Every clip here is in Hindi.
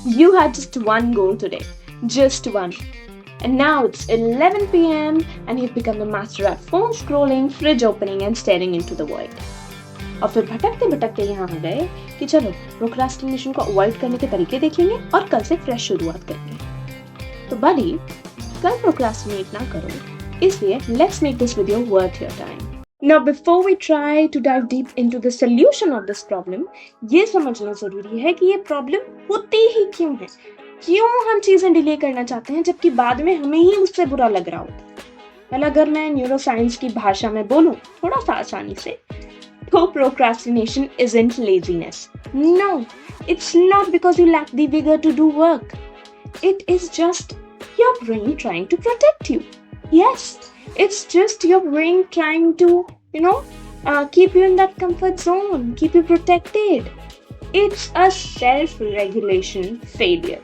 You had just one goal today, just one. And now it's 11 p.m. and you've become the master at phone scrolling, fridge opening and staring into the void. और फिर भटकते भटकते यहाँ आ गए कि चलो प्रोक्रास्टिनेशन को अवॉइड करने के तरीके देख लेंगे और कल से फ्रेश शुरुआत करेंगे। तो बडी, कल प्रोक्रास्टिनेट ना करो, इसलिए let's make this video worth your time. Now before we try to dive deep into the solution of this problem, ये समझना जरूरी है कि ये प्रॉब्लम होती ही क्यों है, क्यों हम चीजें डिले करना चाहते हैं जबकि बाद में हमें ही उससे बुरा लग रहा होता है। well, अगर मैं न्यूरोसाइंस की भाषा में बोलूं थोड़ा सा आसानी से, तो procrastination isn't laziness. No, it's not because you lack the vigor to do work. It is just your brain trying to protect you. Yes, it's just your brain trying to, keep you in that comfort zone, keep you protected. It's a self-regulation failure.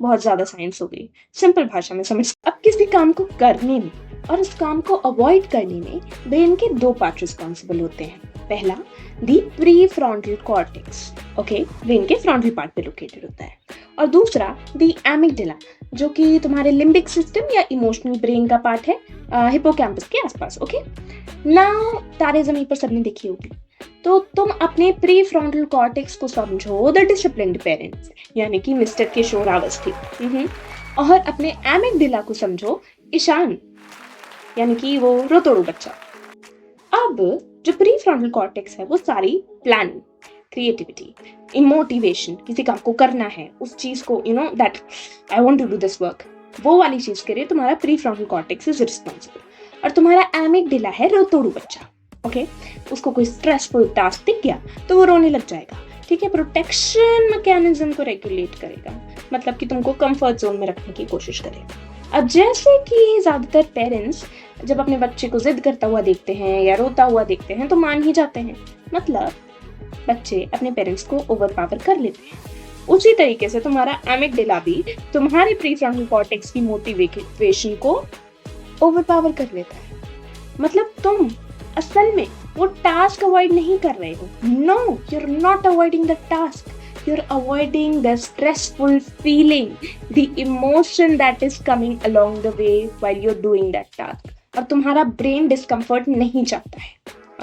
बहुत ज्यादा साइंस हो गई, सिंपल भाषा में समझ। अब किसी काम को करने में और उस काम को अवॉइड करने में ब्रेन के दो पार्ट रिस्पॉन्सिबल होते हैं। पहला, the prefrontal cortex, okay, brain के फ्रंटल पार्ट पे लोकेटेड होता है, और दूसरा दी एमिगडाला, जो कि तुम्हारे लिम्बिक सिस्टम या इमोशनल ब्रेन का पार्ट है, हिपोकैम्पस के आसपास। ओके, नाउ तारे जमीन पर सबने देखी होगी, तो तुम अपने प्री फ्रंटल कॉर्टेक्स को समझो द डिसिप्लिन्ड पेरेंट्स, यानी कि मिस्टर किशोर अवस्थी, और अपने एमिगडाला को समझो ईशान, यानी कि वो रोतोड़ू बच्चा। अब जो प्री फ्रंटल कॉर्टेक्स है वो सारी प्लानिंग, क्रिएटिविटी, इमोटिवेशन, किसी काम को करना है, उस चीज को that I want to do this work, वो वाली चीज के लिए तुम्हारा prefrontal cortex is responsible, और तुम्हारा एमिगडाला है रोतोड़ू बच्चा। ओके, उसको कोई स्ट्रेसफुल टास्क दिख गया तो वो रोने लग जाएगा, ठीक है, प्रोटेक्शन मैकेनिज्म को रेगुलेट करेगा, मतलब कि तुमको कंफर्ट जोन में रखने की कोशिश करेगा। अब जैसे कि ज्यादातर पेरेंट्स जब अपने बच्चे को जिद करता हुआ देखते हैं या रोता हुआ देखते हैं तो मान ही जाते हैं, मतलब बच्चे अपने पेरेंट्स को ओवरपावर कर लेते हैं। उसी तरीके से तुम्हारा एमिगडाला भी तुम्हारे प्रीफ्रंटल कॉर्टेक्स की मोटिवेशन को ओवरपावर कर लेता है। मतलब तुम असल में वो टास्क अवॉइड नहीं कर रहे हो। No, you are not avoiding the task, you're avoiding the stressful feeling, the emotion that is coming along the way while you're doing that task. और तुम्हारा ब्रेन डिस्कम्फर्ट नहीं चाहता है,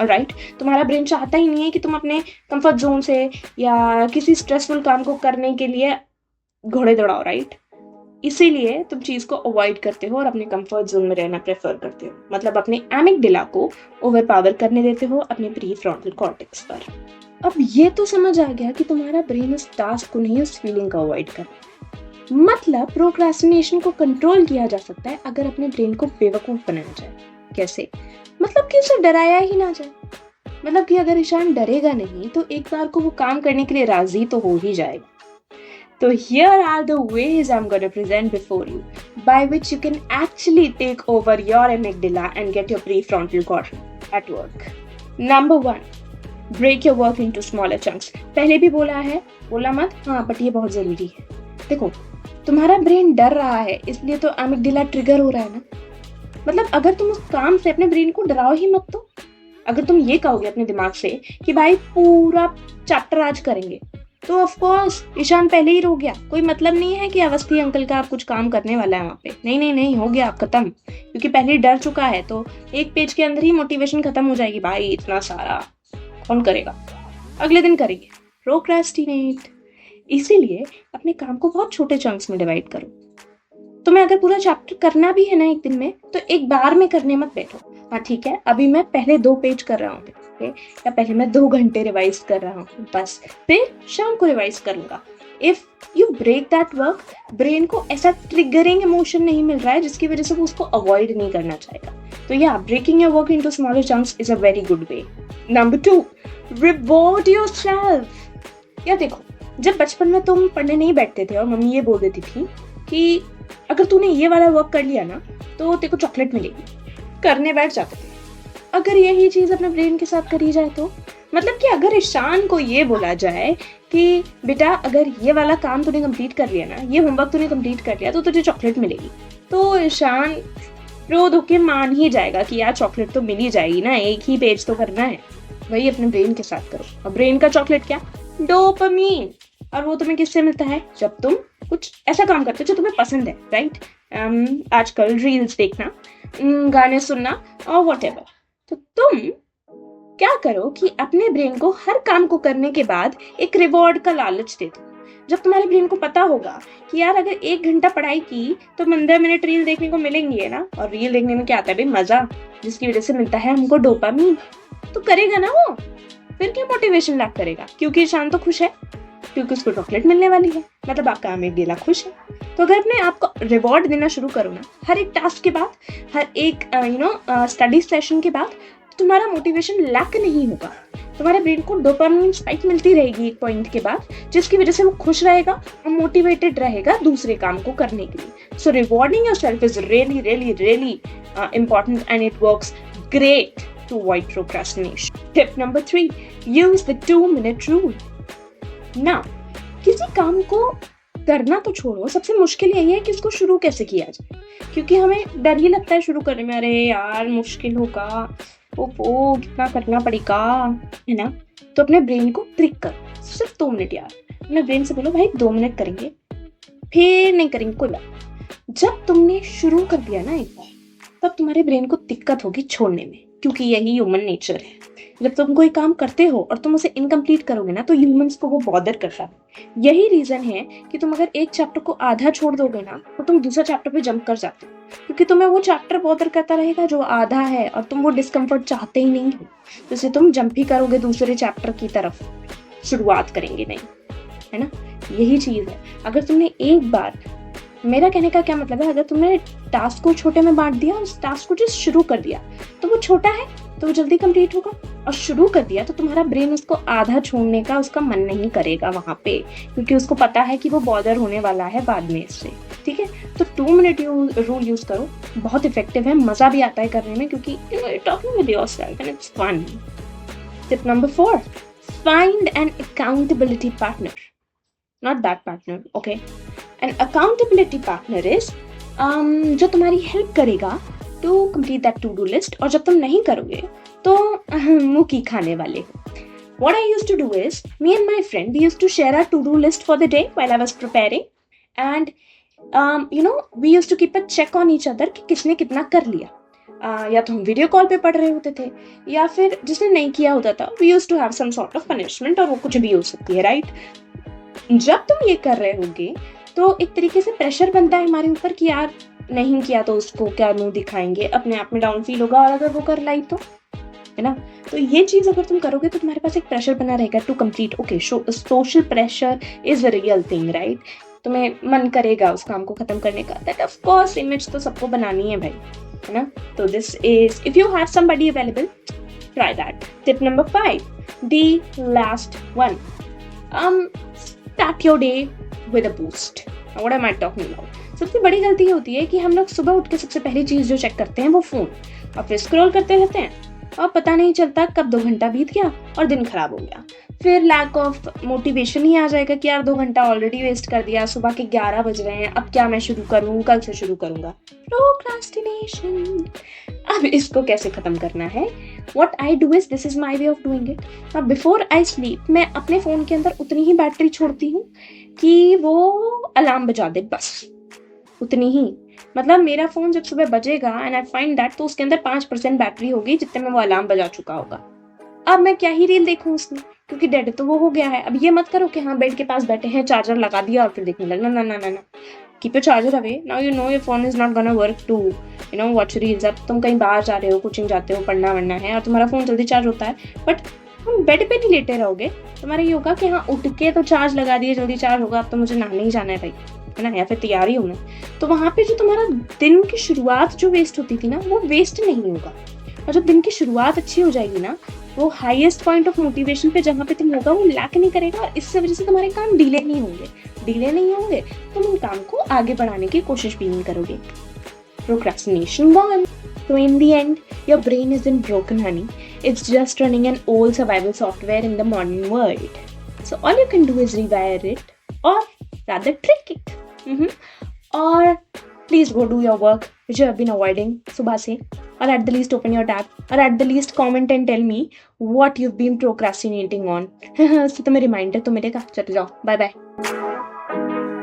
ऑलराइट? तुम्हारा ब्रेन चाहता ही नहीं है कि तुम अपने कंफर्ट जोन से या किसी स्ट्रेसफुल काम को करने के लिए घोड़े दौड़ाओ, राइट? इसीलिए तुम चीज को अवॉइड करते हो और अपने कंफर्ट जोन में रहना प्रेफर करते हो, मतलब अपने एमिगडाला को ओवरपावर करने देते हो अपने प्री फ्रंटल कॉर्टेक्स पर। अब ये तो समझ आ गया कि तुम्हारा ब्रेन उस टास्क को नहीं, उस फीलिंग को अवॉइड कर, मतलब प्रोक्रास्टिनेशन को कंट्रोल किया जा सकता है अगर अपने ब्रेन को बेवकूफ बनाया जाए। कैसे? मतलब कि उसे डराया ही ना जाए, मतलब कि अगर ईशान डरेगा नहीं तो एक बार को वो काम करने के लिए राजी तो हो ही जाएगा। तो here are the ways I'm going to present before you by which you can actually take over your amygdala and get your prefrontal cortex at work. Number 1, break your work into smaller chunks. पहले भी बोला है, बोला मत, हाँ, बट ये बहुत जरूरी है। देखो, तुम्हारा ब्रेन डर रहा है इसलिए तो एमिगडाला ट्रिगर हो रहा है ना। मतलब अगर तुम उस काम से अपने ब्रेन को डराओ ही मत, तो अगर तुम ये कहोगे अपने दिमाग से कि भाई पूरा चैप्टर आज करेंगे, तो ऑफ कोर्स ईशान पहले ही रो गया। कोई मतलब नहीं है कि अवस्थी अंकल का आप कुछ काम करने वाला है वहाँ पे, नहीं, हो गया खत्म, क्योंकि पहले ही डर चुका है। तो एक पेज के अंदर ही मोटिवेशन खत्म हो जाएगी, भाई इतना सारा कौन करेगा, अगले दिन करेंगे। प्रोक्रेस्टिनेट। इसीलिए अपने काम को बहुत छोटे चंक्स में डिवाइड करो। तुम्हें अगर पूरा चैप्टर करना भी है ना एक दिन में, तो एक बार में करने मत बैठो। हाँ ठीक है, अभी मैं पहले 2 पेज कर रहा हूँ, या पहले मैं 2 घंटे रिवाइज कर रहा हूँ, बस फिर शाम को रिवाइज करूंगा। If you break that work, brain को ऐसा ट्रिगरिंग इमोशन नहीं मिल रहा है जिसकी वजह से वो उसको अवॉइड नहीं करना चाहेगा। तो या breaking your work into smaller chunks is a very good way. Number 2, reward yourself. या देखो, जब बचपन में तुम पढ़ने नहीं बैठते थे और मम्मी ये बोल देती थी कि अगर तूने ये वाला वर्क कर लिया ना तो तेरे को चॉकलेट मिलेगी, करने बैठ जाते थे। अगर यही चीज अपने ब्रेन के साथ करी जाए तो, मतलब कि अगर ईशान को ये बोला जाए कि बेटा अगर ये वाला काम तूने कंप्लीट कर लिया ना, ये होमवर्क तूने कंप्लीट कर लिया तो तुझे चॉकलेट मिलेगी, तो ईशान रो धो के मान ही जाएगा कि यार चॉकलेट तो मिल ही जाएगी ना, एक ही पेज तो करना है। वही अपने ब्रेन के साथ करो। और ब्रेन का चॉकलेट क्या? डोपामीन। और वो तुम्हें किससे मिलता है? जब तुम कुछ ऐसा काम करते हो जो तुम्हें पसंद है, राइट? आजकल रील्स देखना, गाने सुनना और व्हाटएवर। तो तुम क्या करो कि अपने ब्रेन को हर काम को करने के बाद एक रिवॉर्ड का लालच दे दो। जब तुम्हारे ब्रेन को पता होगा कि यार अगर 1 घंटा पढ़ाई की तो 15 मिनट रील देखने को मिलेंगी, है ना? और रील देखने में क्या आता है भाई? मजा, जिसकी वजह से मिलता है हमको डोपामीन। तो करेगा ना वो। फिर क्या मोटिवेशन लैक करेगा? क्योंकि ईशान तो खुश है, क्योंकि उसको चॉकलेट मिलने वाली है, मतलब आपका आमिर गेला खुश है। तो अगर अपने आपको रिवॉर्ड देना शुरू करो ना हर एक टास्क के बाद, हर एक स्टडी सेशन के बाद, तो तुम्हारा मोटिवेशन लैक नहीं होगा। तुम्हारे ब्रेन को डोपामिन स्पाइक मिलती रहेगी एक पॉइंट के बाद, जिसकी वजह से वो खुश रहेगा और मोटिवेटेड रहेगा दूसरे काम को करने के लिए। So rewarding yourself is really really really important and it works great to avoid procrastination. Tip number 3, use the 2-minute rule. Now, किसी काम को करना तो छोड़ो, सबसे मुश्किल यही है कि उसको शुरू कैसे किया जाए, क्योंकि हमें डर ही लगता है शुरू करने में, अरे यार मुश्किल होगा, ओहो कितना करना पड़ेगा, है ना? तो अपने ब्रेन को ट्रिक करो, सिर्फ 2 मिनट यार। अपने ब्रेन से बोलो भाई 2 मिनट करेंगे, फिर नहीं करेंगे, कोई बात। जब तुमने शुरू कर दिया ना एक बार, तब तुम्हारे ब्रेन को दिक्कत होगी छोड़ने में, क्योंकि यही ह्यूमन नेचर है। जब तुम कोई काम करते हो और तुम उसे इनकम्प्लीट करोगे ना, तो ह्यूमंस को वो बॉदर करता है। यही रीजन है कि तुम अगर एक चैप्टर को आधा छोड़ दोगे ना, तो तुम दूसरा चैप्टर पे जंप कर जाते हो, क्योंकि तुम्हें वो चैप्टर बॉदर करता रहेगा जो आधा है, और तुम वो डिस्कम्फर्ट चाहते ही नहीं हो। जैसे तुम जंप ही करोगे दूसरे चैप्टर की तरफ, शुरुआत करेंगे नहीं, है ना? यही चीज है। अगर तुमने एक बार, मेरा कहने का क्या मतलब है, अगर तुमने टास्क को छोटे में बांट दिया, उस टास्क को जो शुरू कर दिया, तो वो छोटा है तो वो जल्दी कंप्लीट होगा, और शुरू कर दिया तो तुम्हारा ब्रेन उसको आधा छोड़ने का उसका मन नहीं करेगा वहां पे, क्योंकि उसको पता है कि वो बॉदर होने वाला है बाद में इससे। ठीक है, तो 2 मिनट रूल यूज करो, बहुत इफेक्टिव है, मजा भी आता है करने में, क्योंकि you know talking with yourself and it's fun. Tip number 4, find an accountability partner, not that partner, okay? An accountability partner is जो तुम्हारी हेल्प करेगा to complete that to do list, और जब तुम नहीं करोगे तो मुंह की खाने वाले हो। What I used to do is, me and my friend, we used to share our to do list for the day while I was preparing, and we used to keep a check on each other कि किसने कितना कर लिया। या तो हम वीडियो कॉल पे पढ़ रहे होते थे, या फिर जिसने नहीं किया होता था, we used to have some sort of punishment, और वो कुछ भी हो सकती है, राइट? जब तुम ये कर रहे होगे तो एक तरीके से प्रेशर बनता है हमारे ऊपर कि यार नहीं किया तो उसको क्या मुंह दिखाएंगे, अपने आप में डाउन फील होगा, और अगर वो कर लाई तो, है ना? तो ये चीज अगर तुम करोगे तो तुम्हारे पास एक प्रेशर बना रहेगा to complete. Okay, social pressure is a real thing, right? तुम्हें मन करेगा उस काम को खत्म करने का, दैट ऑफ कोर्स इमेज तो सबको बनानी है भाई, है ना? तो this is, if you have somebody available, try that. Tip number 5, the last one, start your day with a boost. Now what am I talking about? सबसे बड़ी गलती होती है कि हम लोग सुबह उठ के सबसे पहली चीज जो चेक करते हैं वो फोन, और फिर स्क्रॉल करते रहते हैं, और पता नहीं चलता कब 2 घंटा बीत गया और दिन खराब हो गया। फिर लैक ऑफ मोटिवेशन ही आ जाएगा कि यार 2 घंटा ऑलरेडी वेस्ट कर दिया, सुबह के 11 बज रहे हैं, अब क्या मैं शुरू करूँ, कल से शुरू करूंगा। प्रोक्रास्टिनेशन। अब इसको कैसे खत्म करना है? What I do is, this is my way of doing it. अब before I sleep, मैं अपने फोन के अंदर उतनी ही बैटरी छोड़ती हूँ कि वो अलार्म बजा दे, बस उतनी ही। मतलब मेरा फोन जब सुबह बजेगा एंड आई फाइंड दैट, तो उसके अंदर 5% बैटरी होगी जितने में वो अलार्म बजा चुका होगा। अब मैं क्या ही रील देखूं उसमें, क्योंकि डेड तो वो हो गया है। अब ये मत करो कि हाँ बेड के पास बैठे हैं, चार्जर लगा दिया और फिर देखने लगना, ना ना ना ना। Keep your charger away, now you know your phone is not gonna work to watch reels. अब तुम कहीं बाहर जा रहे हो, कोचिंग जाते हो, पढ़ना वढ़ना है, और तुम्हारा फोन जल्दी चार्ज होता है, बट तुम बेड पे नहीं लेटे रहोगे, तुम्हारा ये होगा कि हाँ उठ के तो चार्ज लगा दिए, जल्दी चार्ज होगा, अब तो मुझे नहाने ही जाना है भाई, है ना, या फिर तैयार ही हूँ मैं। तो वहां पे जो तुम्हारा दिन की शुरुआत जो वेस्ट होती थी ना, वो वेस्ट नहीं होगा। और जब दिन की शुरुआत अच्छी हो जाएगी ना, वो हाईएस्ट पॉइंट ऑफ मोटिवेशन पे जहाँ पे तुम होगा वो लैक नहीं करेगा, और इससे वजह से तुम्हारे काम डिले नहीं होंगे, तुम उन काम को आगे बढ़ाने की कोशिश भी नहीं करोगे। Procrastination gone. So in the end, your brain isn't broken, honey. It's just running an old survival software in the modern world. So all you can do is rewire it, or rather trick it. और Please go do your work which you have been avoiding सुबह से, or at the least open your tab, or at the least comment and tell me what you've been procrastinating on. तो तुम्हें रिमाइंडर तो मिलेगा. चलो जाओ, बाय बाय.